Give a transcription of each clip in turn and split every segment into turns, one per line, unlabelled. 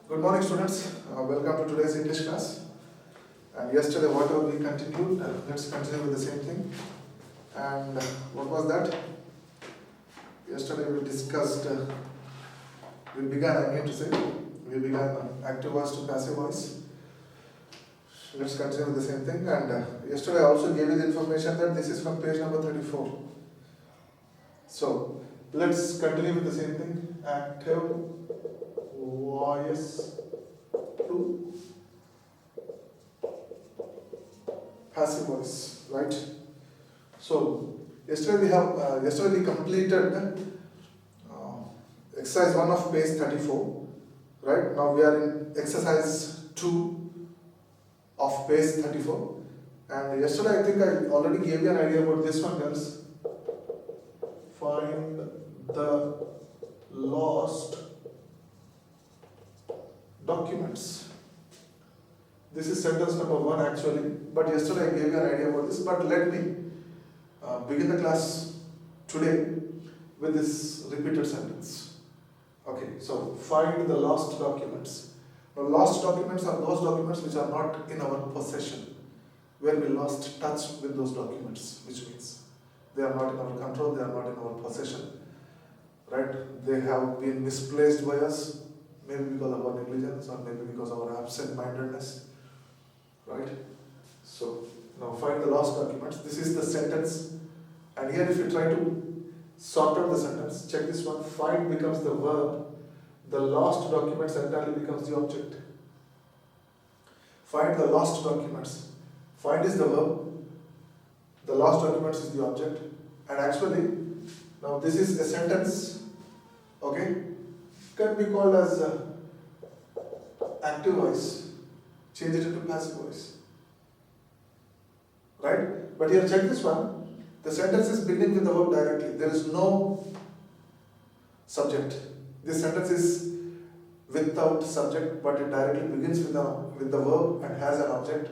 Good morning, students. Welcome to today's English class. And yesterday, whatever we continued, let's continue with the same thing. And what was that? Yesterday we discussed, we began active voice to passive voice. Let's continue with the same thing. And yesterday I also gave you the information that this is from page number 34. So let's continue with the same thing. Active voice to passive voice, right? So yesterday we completed exercise 1 of page 34, right? Now we are in exercise 2 of page 34, and yesterday I think I already gave you an idea about this one, girls. Find the lost documents. This is sentence number 1 actually, but yesterday I gave you an idea about this. But let me begin the class today with this repeated sentence. Okay, so find the lost documents. Now, lost documents are those documents which are not in our possession, where we lost touch with those documents, which means they are not in our control, they are not in our possession, right? They have been misplaced by us, maybe because of our negligence or maybe because of our absent-mindedness, right? So, now find the lost documents. This is the sentence, and here if you try to sort out the sentence, check this one. Find becomes the verb, the lost documents entirely becomes the object. Find the lost documents. Find is the verb, the lost documents is the object, and actually, now this is a sentence, okay, can be called as active voice. Change it into passive voice, right? But here check this one. The sentence is beginning with the verb directly. There is no subject. This sentence is without subject, but it directly begins with the verb and has an object.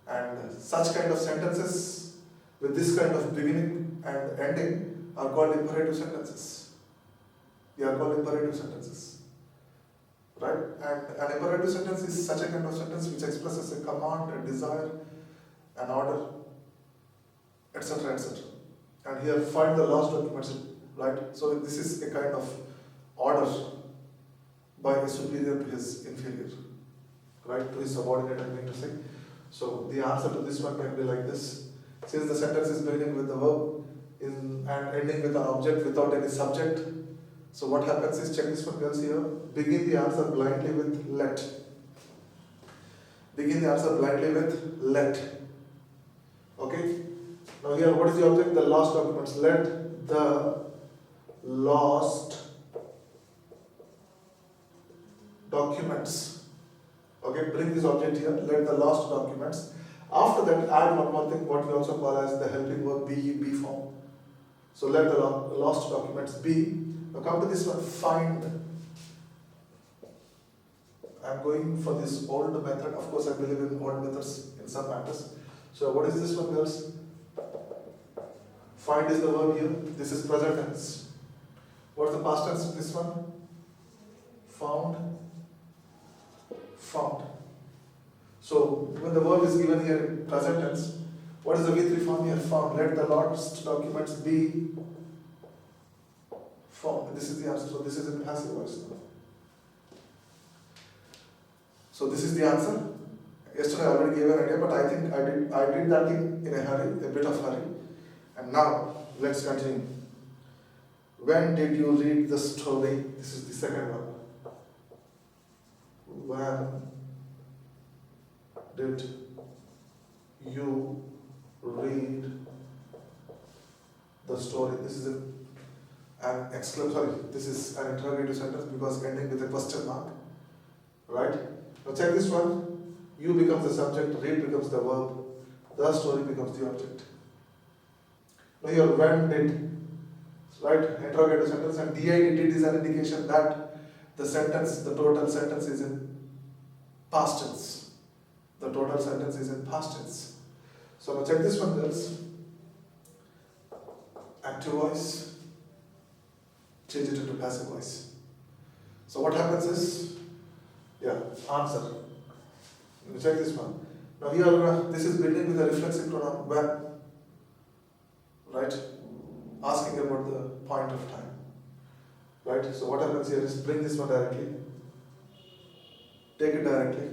And such kind of sentences with this kind of beginning and ending are called imperative sentences. They are called imperative sentences, right? And an imperative sentence is such a kind of sentence which expresses a command, a desire, an order, etc., etc. And here, find the lost documents, right? So this is a kind of order by a superior to his inferior, right? To his subordinate, I mean to say. So the answer to this one can be like this. Since the sentence is beginning with the verb and ending with an object without any subject, so what happens is, check this one, girls, here. Begin the answer blindly with let. Begin the answer blindly with let. Okay? Now here, what is the object? The lost documents. Let the lost documents. Okay, bring this object here. Let the lost documents. After that, add one more thing, what we also call as the helping verb be form. So let the lost documents be. Now come to this one, find. I am going for this old method. Of course, I believe in old methods in some matters. So what is this one, girls? Find is the verb here. This is present tense. What is the past tense of this one? Found. Found. So when the verb is given here in present tense, what is the V3 form here? Found. Let the lost documents be found. This is the answer. So this is in passive voice now. So this is the answer. Yesterday I already gave an idea, but I think I did that thing in a hurry, a bit of hurry. And now let's continue. When did you read the story? This is the second one. When did you read the story? This is this is an interrogative sentence because ending with a question mark, right? Now check this one. You becomes the subject, read becomes the verb, the story becomes the object. Now here, when did, right? Interrogative sentence, and did is an indication that the sentence, the total sentence is in past tense. The total sentence is in past tense. So now check this one, girls. Active voice, change it into passive voice. So what happens is, Yeah, answer. Check this one. Now here, this is beginning with a reflexive pronoun when, right? Asking about the point of time, right? So what happens here is bring this one directly, take it directly.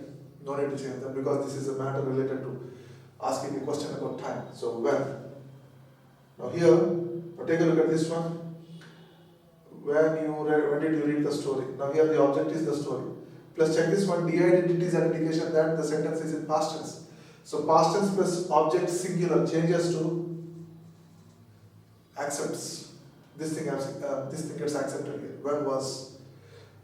No need to change that because this is a matter related to asking a question about time. So when. Now here, now take a look at this one. When did you read the story? Now here the object is the story. Plus check this one, de-identity is an indication that the sentence is in past tense. So past tense plus object singular changes to accepts. This thing gets accepted here. When was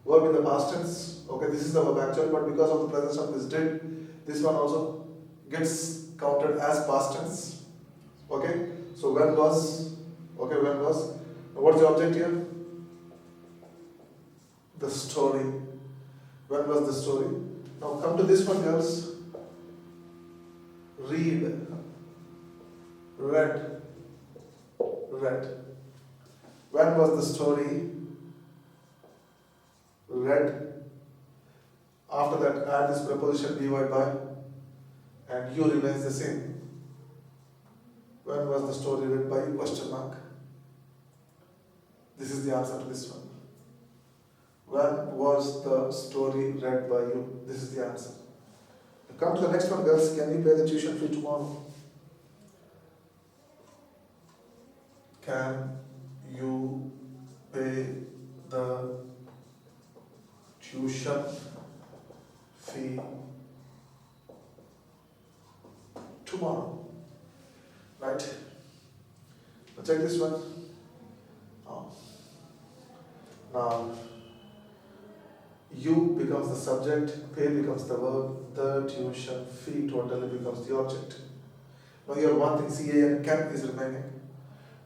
verb in the past tense. Okay, this is the verb actual, but because of the presence of this did, this one also gets counted as past tense. Okay, so when was. Okay, when was. Now what's the object here? The story. When was the story? Now come to this one, girls. Read. Read. Read. When was the story? Read. After that, add this preposition by, and you remains the same. When was the story read by? Question mark. This is the answer to this one. When was the story read by you? This is the answer. Now come to the next one, girls. Can you pay the tuition fee tomorrow? Can you pay the tuition fee tomorrow? Right? Now check this one. Now, you becomes the subject, pay becomes the verb, the tuition fee totally becomes the object. Now here one thing, CA and can is remaining.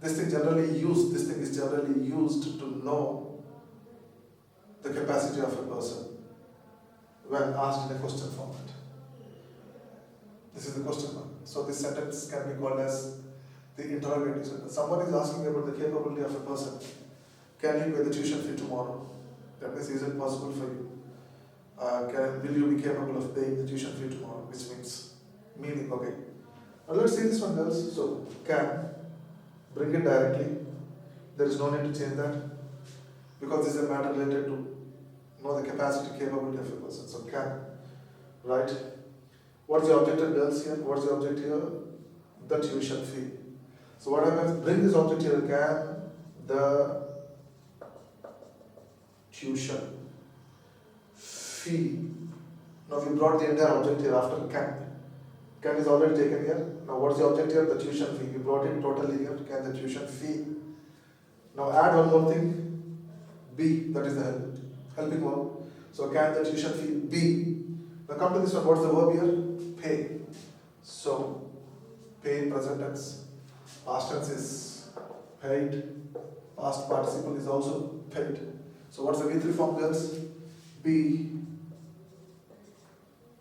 This thing is generally used to know the capacity of a person when asked in a question format. This is the question mark. So this sentence can be called as the interrogative sentence. Someone is asking about the capability of a person. Can you pay the tuition fee tomorrow? That means, is it possible for you? Will you be capable of paying the tuition fee tomorrow? Which means, meaning, okay. Now let's see this one, girls. So, can, bring it directly. There is no need to change that. Because this is a matter related to know the capacity, capability of a person. So, can, right? What's the object, girls, here? What's the object here? The tuition fee. So, what happens? Bring this object here. Can the tuition fee. Now we brought the entire object here after can. Can is already taken here. Now what's the object here? The tuition fee. We brought it totally here. Can the tuition fee. Now add one more thing. Be. That is the helping verb. So can the tuition fee be. Now come to this one. What's the verb here? Pay. So pay present tense. Past tense is paid. Past participle is also paid. So what's the V3 form, girls? Be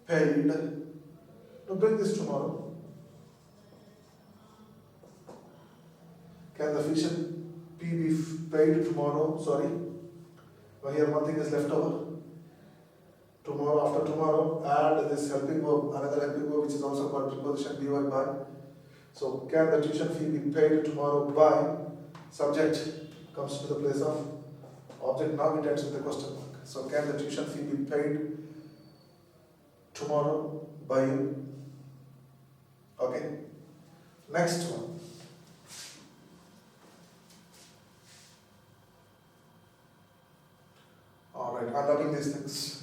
paid. Now bring this tomorrow. Can the fiction be paid tomorrow? Sorry. Now here one thing is left over. Tomorrow, after tomorrow, add this helping verb, another helping verb which is also called preposition by. So can the tuition fee be paid tomorrow by? Subject comes to the place of object, now it ends with a question mark. So can the tuition fee be paid tomorrow by you? Okay. Next one. Alright, unlocking these things.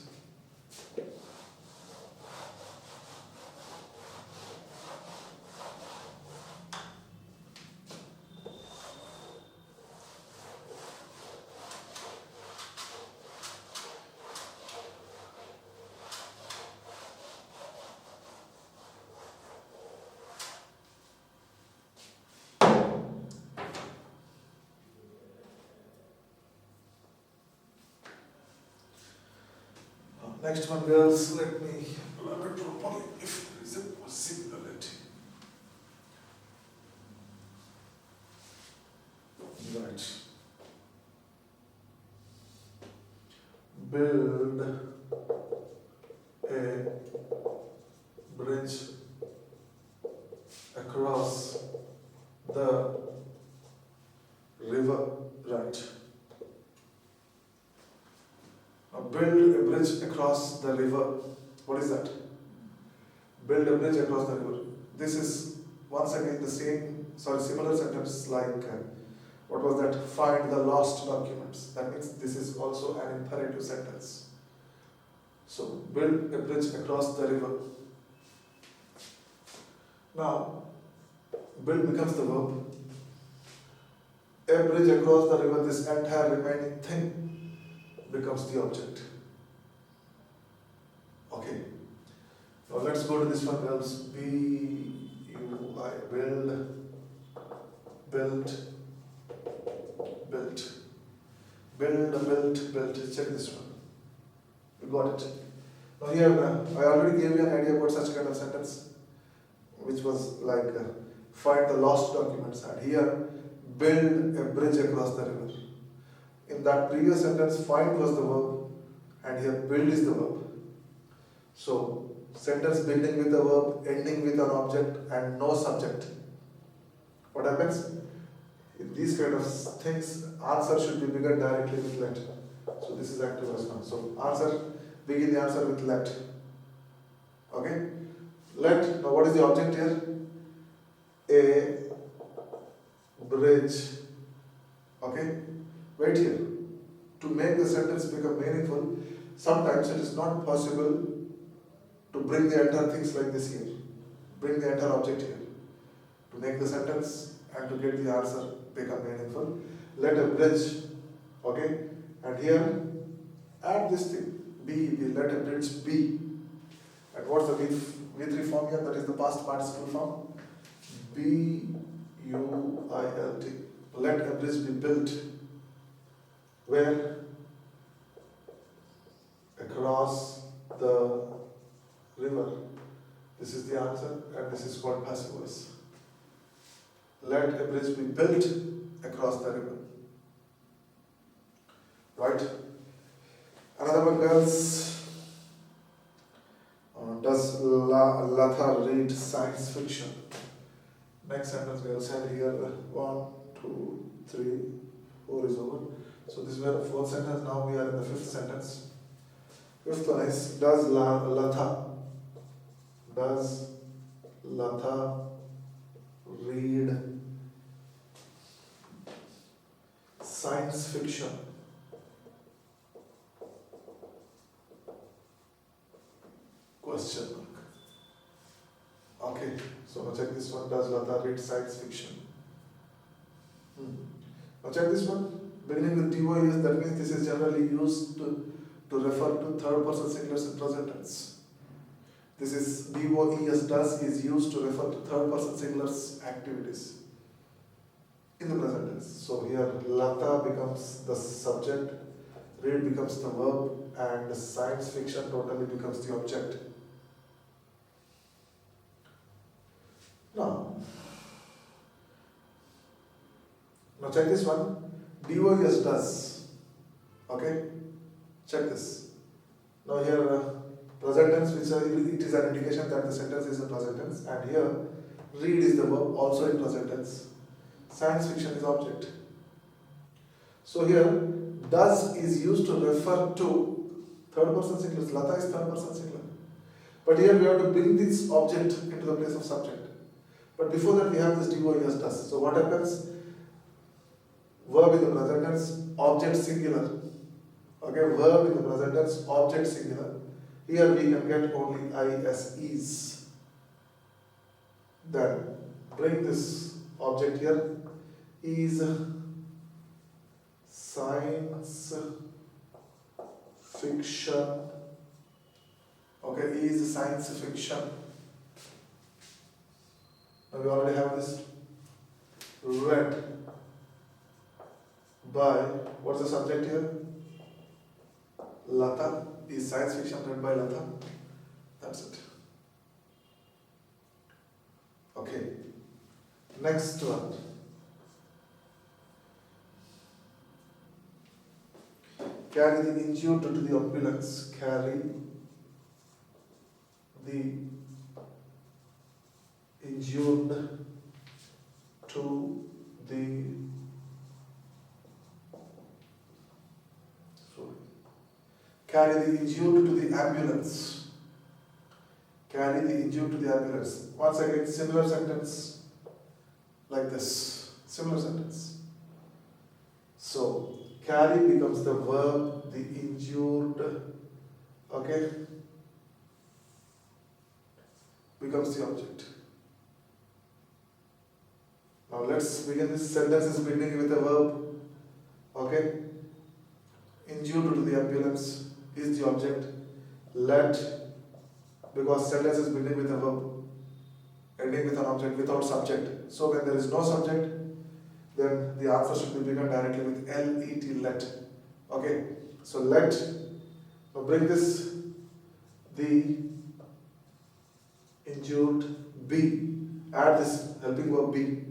Next one, girls, let me elaborate properly if there is a possibility. Right. Build bridge across the river, right? Now build a bridge across the river. What is that? Build a bridge across the river. This is once again the similar sentence like what was that? Find the lost documents. That means this is also an imperative sentence. So build a bridge across the river. Now build becomes the verb. A bridge across the river, this entire remaining thing becomes the object. Okay. Now let's go to this one, girls. B-U-I, build, built, built. Build, built. Check this one. You got it. Now here, I already gave you an idea about such kind of sentence, which was like find the lost documents. And here, build a bridge across the river. In that previous sentence, find was the verb, and here build is the verb. So, sentence beginning with a verb, ending with an object, and no subject. What happens? In these kind of things, answer should be begun directly with let. So this is active voice now. So begin the answer with let. Okay? Let, now what is the object here? A bridge. Okay? Wait here. To make the sentence become meaningful, sometimes it is not possible to bring the entire things like this here. Bring the entire object here. To make the sentence and to get the answer become meaningful, let a bridge, okay? And here, add this thing, be, let a bridge be. And what's the V3 form here? That is the past participle form. B-U-I-L-T. Let a bridge be built. Where? Across the river. This is the answer, and this is called passive voice. Let a bridge be built across the river. Right? Another one, girls. Does Latha read science fiction? Next sentence, girls, and here 1, 2, 3, 4 is over. So this was the fourth sentence. Now we are in the fifth sentence. Fifth one is, does Latha read science fiction? Question mark. Okay, so now check this one. Does Latha read science fiction? Now check this one. Beginning with DOES, that means this is generally used to refer to third person singulars in present tense. This is DOES does is used to refer to third person singulars activities in the present tense. So here Latha becomes the subject, read becomes the verb, and science fiction totally becomes the object. Now check this one. DOES does. Okay? Check this. Now here present tense, which it is an indication that the sentence is a present tense, and here read is the verb, also in present tense. Science fiction is object. So here does is used to refer to third person singulars. Latha is third person singular. But here we have to bring this object into the place of subject. But before that we have this DOES does. So what happens? Verb in the present tense, object singular. Okay, verb in the present tense, object singular. Here we can get only ISEs. Then bring this object here. Is science fiction. Okay, is science fiction. Now we already have this. Read by, what's the subject here? Latha. Is science fiction read by Latha? That's it. Okay. Next one. Carry the injured to the ambulance. Carry the injured to the carry the injured to the ambulance. Carry the injured to the ambulance. Once again, similar sentence like this. Similar sentence. So, carry becomes the verb, the injured, okay, becomes the object. Now let's begin. This sentence is beginning with a verb, okay. Injured to the ambulance is the object. Let, because sentence is beginning with a verb, ending with an object without subject. So when there is no subject, then the answer should be begun directly with let, let. Okay, so let, now bring this, the injured be, add this helping verb be,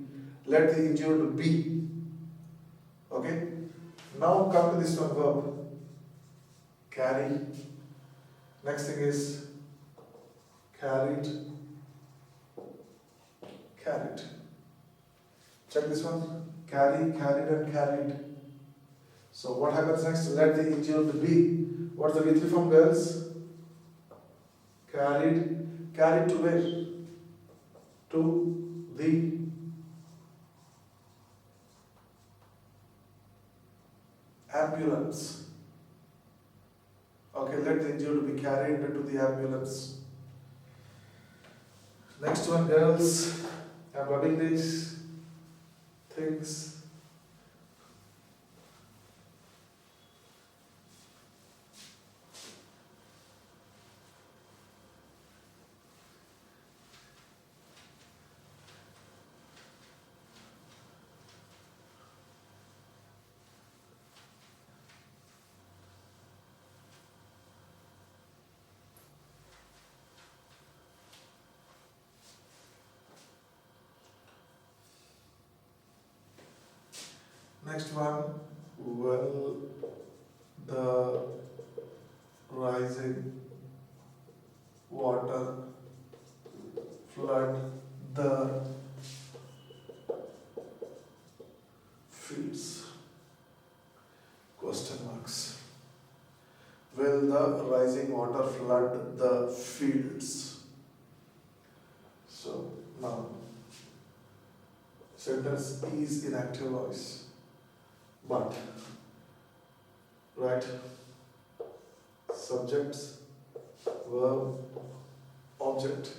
let the injured be. Okay, now come to this one verb, carry. Next thing is carried, carried. Check this one, carry, carried and carried. So what happens next? Let the injured be. What's the V3 form, girls? Carried, carried to where? To the ambulance. Okay, let the injured be carried to the ambulance. Next one, girls. I'm rubbing these things. Next one, will the rising water flood the fields? Question marks. Will the rising water flood the fields? So now, sentence is in active voice. But, right, subjects, verb, object.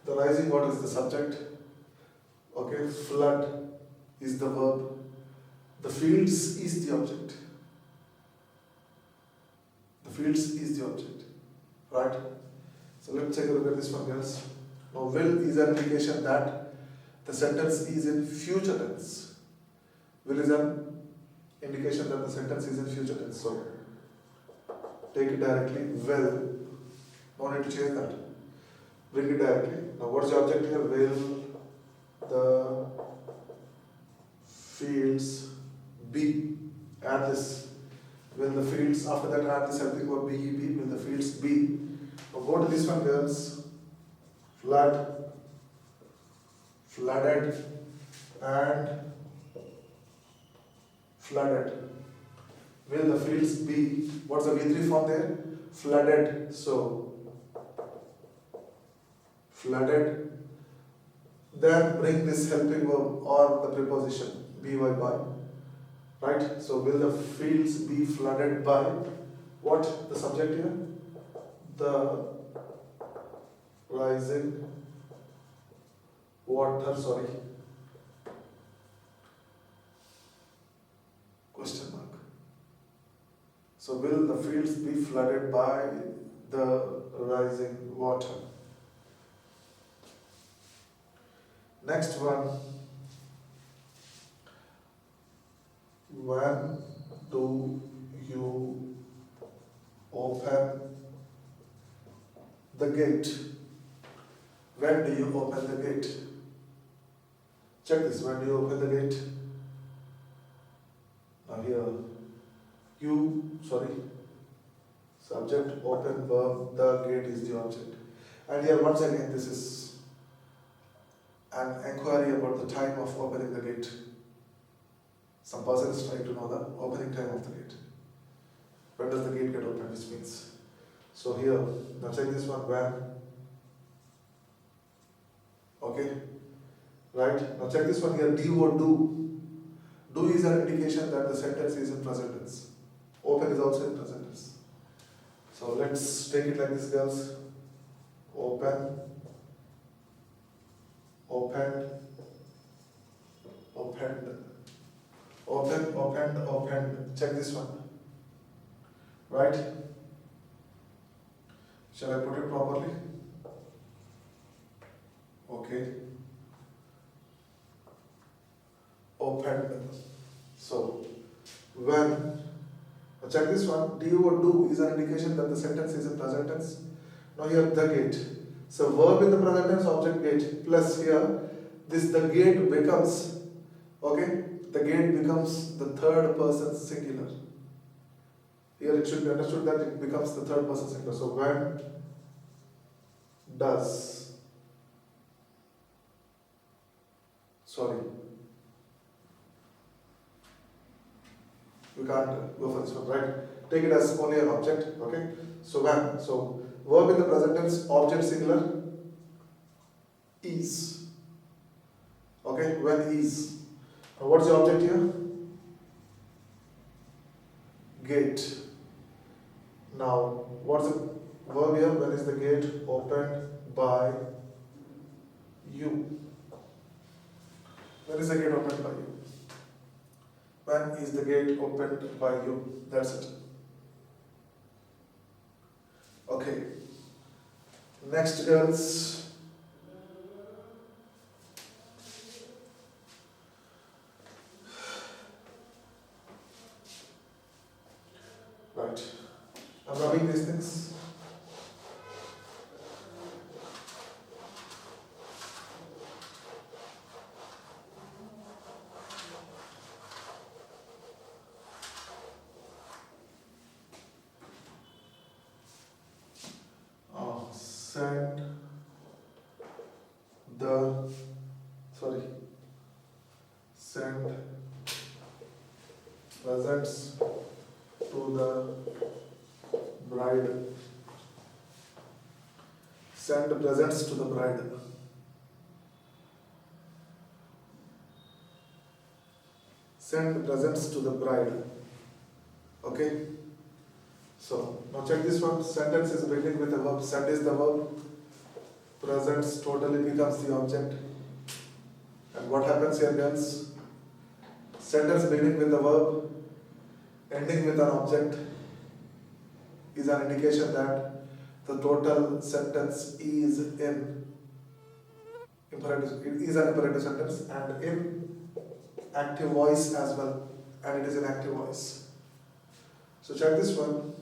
The rising water is the subject, okay, flood is the verb, the fields is the object. The fields is the object, right? So let's take a look at this one, girls. Now, will is an indication that the sentence is in future tense. Will is an indication that the sentence is in future tense. So, take it directly, will. No need to change that. Bring it directly. Now, what's the object here? Will the fields be? Add this. Will the fields, after that add this helping verb be, be. Will the fields be? Now, go to this one, girls. Flood, flooded, and flooded. Will the fields be? What's the V3 form there? Flooded. So, flooded. Then bring this helping verb or the preposition be by. Right? So, will the fields be flooded by what? The subject here? The rising water, question mark. So, will the fields be flooded by the rising water? Next one. When do you open the gate? When do you open the gate? Check this. When do you open the gate? Now here, subject, open, verb, the gate is the object. And here once again this is an inquiry about the time of opening the gate. Some person is trying to know the opening time of the gate. When does the gate get opened, which means. So here, now check this one, when. Okay, right? Now check this one here, do or do. Do is an indication that the sentence is in present tense. Open is also in present tense. So let's take it like this, girls. Open, opened, opened, open, opened, opened. Check this one. Right? Shall I put it properly? Okay. Opened. So, when, check this one, do or do is an indication that the sentence is in present tense. Now here, the gate. So, verb in the present tense, object gate, plus here, the gate becomes, okay, the gate becomes the third person singular. Here it should be understood that it becomes the third person singular. So, when does, sorry, we can't go for this one, right? Take it as only an object, okay? So, when, so verb in the present tense, object singular, is. Okay, when is. Now, what's the object here? Gate. Now, what's the verb here? When is the gate opened by you? When is the gate opened by you? When is the gate opened by you? That's it. Okay. Next, girls. Right. I'm rubbing these things. Send the, sorry, send presents to the bride. Send presents to the bride. Send presents to the bride. Okay? So, now check this one. Sentence is beginning with a verb. Send is the verb. Presents totally becomes the object. And what happens here, girls? Sentence beginning with the verb, ending with an object, is an indication that the total sentence is in imperative, it is an imperative sentence and in active voice as well. And it is in active voice. So check this one.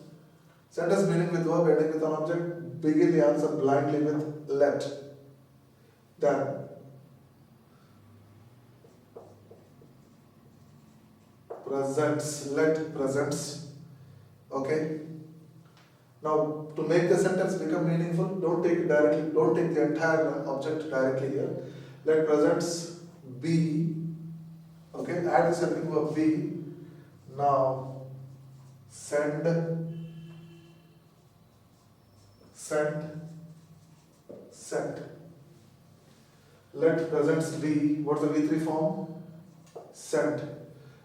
Sentence beginning with verb, ending with an object, begin the answer blindly with let. Then, presents, let presents. Okay? Now, to make the sentence become meaningful, don't take it directly, don't take the entire object directly here. Let presents be, okay? Add this helping verb be. Now, send, sent. Let presents be, what's the V3 form? Sent.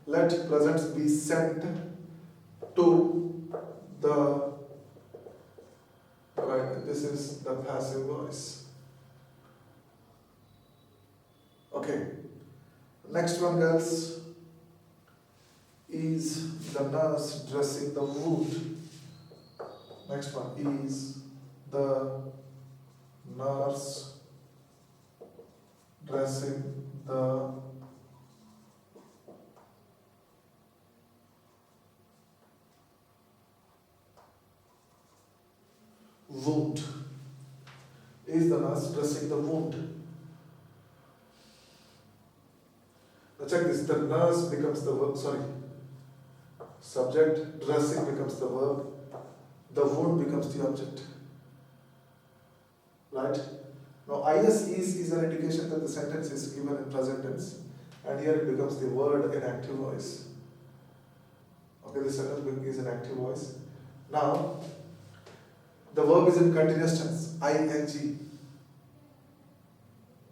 Let presents be sent to the, right, this is the passive voice. Okay. Next one, girls. Is the nurse dressing the wound? Next one. Is the nurse dressing the wound? Is the nurse dressing the wound? Now check this, the nurse becomes the verb, sorry, subject, dressing becomes the verb, the wound becomes the object. Right? Now is an indication that the sentence is given in present tense, and here it becomes the word in active voice. Okay, the sentence is in active voice. Now the verb is in continuous tense, ing.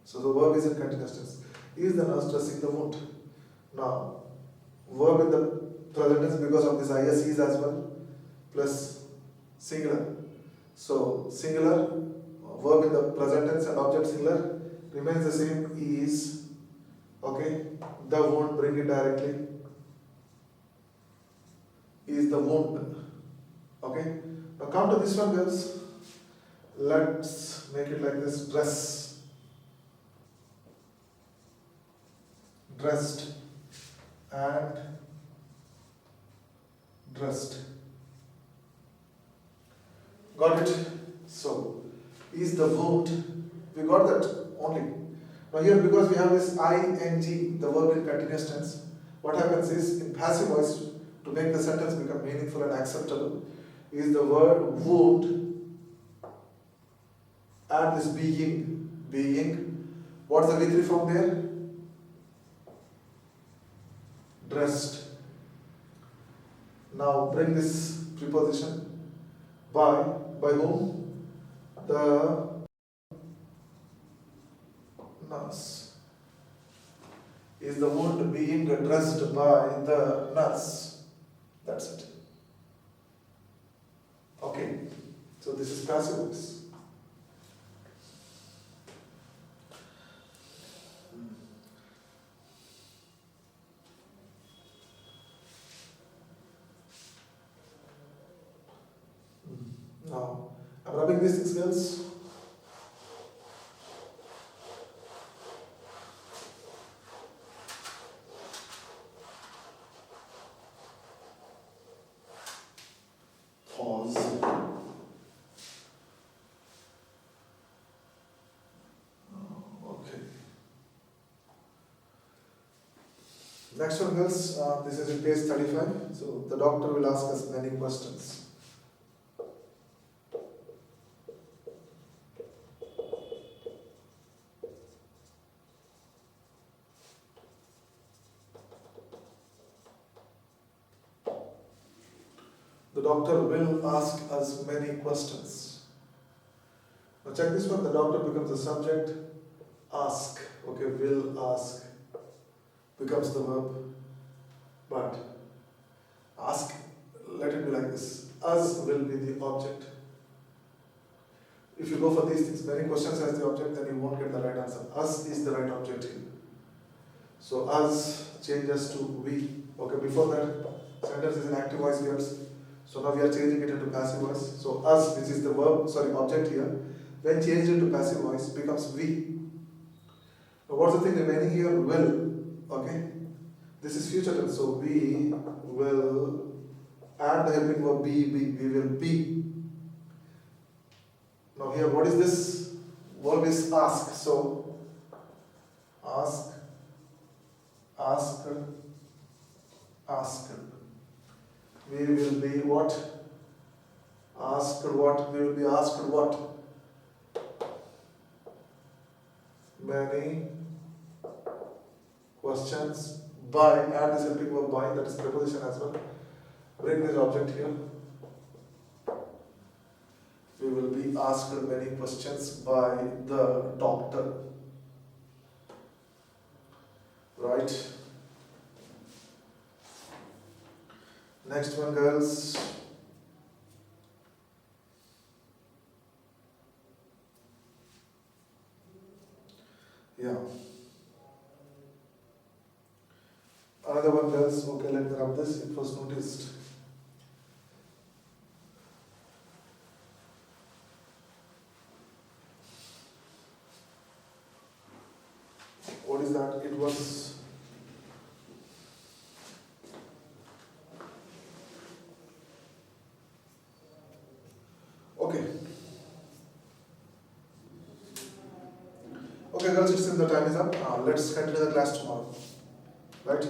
So the verb is in continuous tense. Is the nurse dressing the wound? Now verb in the present tense because of this is as well, plus singular. So singular, verb in the present tense and object singular remains the same, is. Okay, the wound, bring it directly, is the wound. Okay, now come to this one, girls. Let's make it like this: dress, dressed, and dressed. Got it? So, is the wound, we got that only. Now here, because we have this ing, the verb in continuous tense, what happens is, in passive voice, to make the sentence become meaningful and acceptable, is the word wound, add this being. What's the V3 form there? Dressed. Now bring this preposition by whom? The nurse. Is the wound being dressed by the nurse? That's it. Okay, so this is passive voice. Now, I'm rubbing these things, girls. Pause. Okay. Next one, girls. This is in page 35. So the doctor will ask us many questions. The doctor will ask us many questions. Now check this one, the doctor becomes the subject, ask, okay, will ask, becomes the verb, but ask, let it be like this, us will be the object. If you go for these things, many questions as the object, then you won't get the right answer. Us is the right object here. So us changes to we, okay, before that, sentence is in active voice, girls. So now we are changing it into passive voice. So us, which is the verb, object here, when changed into passive voice, becomes we. Now what's the thing remaining here? Will. Okay. This is future tense. So we will add the helping verb be. We will be. Now here, what is this? Verb is ask. So ask, asked. We will be what? Asked what? We will be asked what? Many questions by, add this helping verb by, that is preposition as well. Bring this object here. We will be asked many questions by the doctor. Right? Next one, girls. Yeah. Another one, girls. Okay, let me rub this. It was noticed. What is that? It was. Okay, girls, it seems the time is up. Let's continue the class tomorrow. Right?